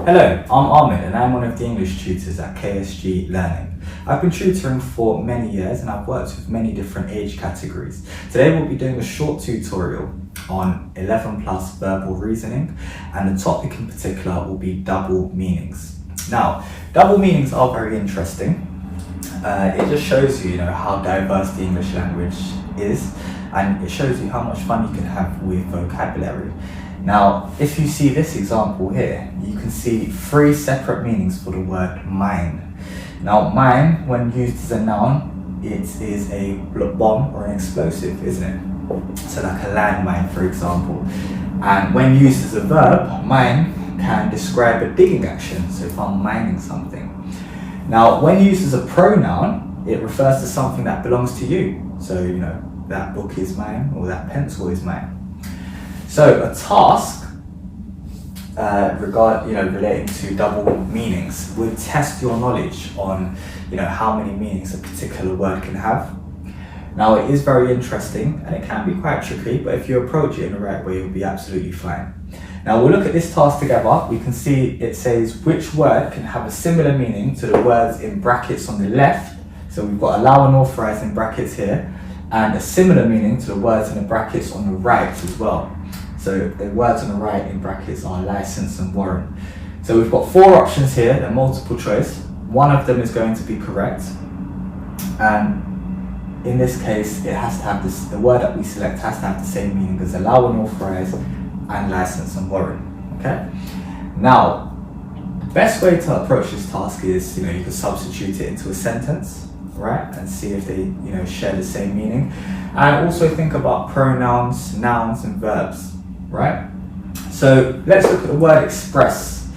Hello, I'm Ahmad and I'm one of the English tutors at KSG Learning. I've been tutoring for many years and I've worked with many different age categories. Today we'll be doing a short tutorial on 11 plus verbal reasoning, and the topic in particular will be double meanings. Now, double meanings are very interesting. It just shows you, how diverse the English language is, and it shows you how much fun you can have with vocabulary. Now, if you see this example here, you can see three separate meanings for the word mine. Now, mine, when used as a noun, it is a bomb or an explosive, isn't it? So like a landmine, for example. And when used as a verb, mine can describe a digging action. So if I'm mining something. Now, when used as a pronoun, it refers to something that belongs to you. So, that book is mine or that pencil is mine. So a task relating to double meanings would test your knowledge on how many meanings a particular word can have. Now, it is very interesting and it can be quite tricky, but if you approach it in the right way, you'll be absolutely fine. Now, we'll look at this task together. We can see it says which word can have a similar meaning to the words in brackets on the left. So we've got allow and authorize in brackets here, and a similar meaning to the words in the brackets on the right as well. So the words on the right in brackets are license and warrant. So we've got four options here, they're multiple choice. One of them is going to be correct. And in this case, it has to have the word that we select has to have the same meaning as allow and authorize and license and warrant. Okay? Now, the best way to approach this task is, you can substitute it into a sentence, right? And see if they, share the same meaning. And also think about pronouns, nouns, and verbs. Right? So let's look at the word express.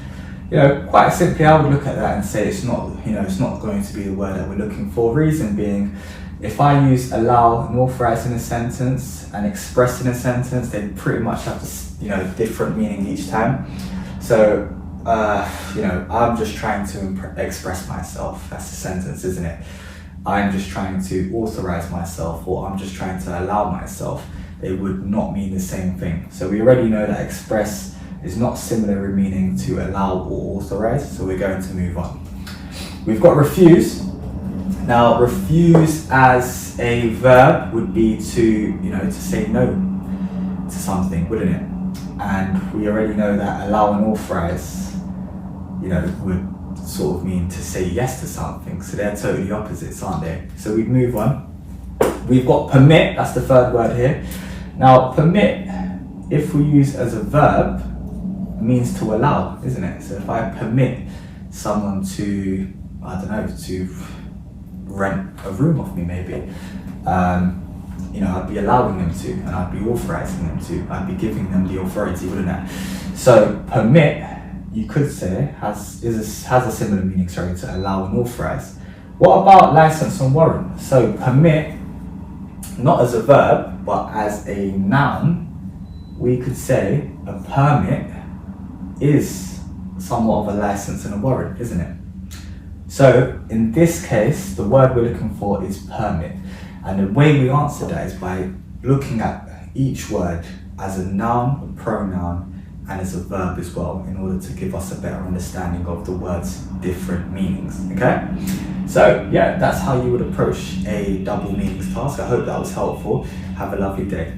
Quite simply, I would look at that and say it's not going to be the word that we're looking for. Reason being, if I use allow and authorize in a sentence and express in a sentence, they pretty much have different meaning each time. So, I'm just trying to express myself. That's the sentence, isn't it? I'm just trying to authorize myself, or I'm just trying to allow myself. They would not mean the same thing. So we already know that express is not similar in meaning to allow or authorize, so we're going to move on. We've got refuse. Now, refuse as a verb would be to say no to something, wouldn't it? And we already know that allow and authorize, would sort of mean to say yes to something. So they're totally opposites, aren't they? So we move on. We've got permit, that's the third word here. Now, permit, if we use as a verb, means to allow, isn't it? So if I permit someone to rent a room off me, maybe, I'd be allowing them to, and I'd be authorizing them to, I'd be giving them the authority, wouldn't I? So permit, you could say, has a similar meaning, to allow and authorize. What about license and warrant? So permit, not as a verb, but as a noun, we could say a permit is somewhat of a license and a warrant, isn't it? So in this case, the word we're looking for is permit. And the way we answer that is by looking at each word as a noun, a pronoun, and as a verb as well, in order to give us a better understanding of the word's different meanings, okay? So yeah, that's how you would approach a double meanings task. I hope that was helpful. Have a lovely day.